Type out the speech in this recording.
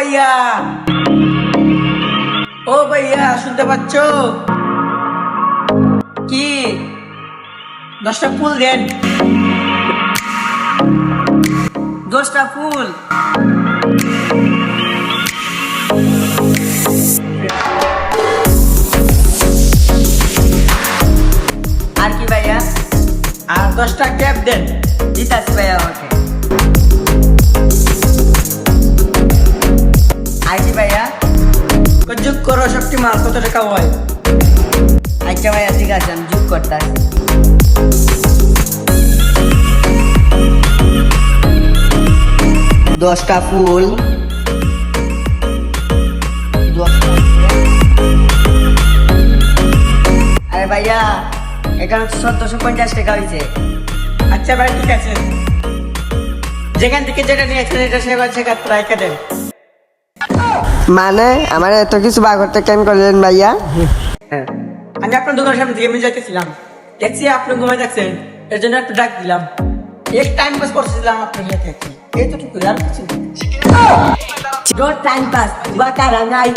ভাইয়া, ও ভাইয়া, শুনতে পাচ্ছ? কি 10টা ফুল দেন, 10টা ফুল। আর কি ভাইয়া? আর 10টা ক্যাপ দেন। দিতাছি ভাইয়া আমাকে। আর কি ভাইয়া? যোগ করো সবটি মাল, কত টাকা হয়? আচ্ছা ভাইয়া, ঠিক আছে, আমি যোগ করতে। 10টা ফুল, আরে ভাইয়া এখানে 1450 টাকা হয়েছে। আচ্ছা ভাই, ঠিক আছে, যেখান থেকে যেটা নিয়েছেন এটা সেখান রেখে দেন। মানে আমার এত কিছু বার করতে কেন করলেন ভাইয়া? আমি আপনার দোকানের সামনে থেকে যাইতেছিলাম, দেখছি আপনি ঘুমাই যাচ্ছেন, এর জন্য একটু ডাক দিলাম। এক টাইম পাস করছিলাম আপনার সাথে, এই তো ঠিক আর কিছু টাইম পাস বা তারা নাই।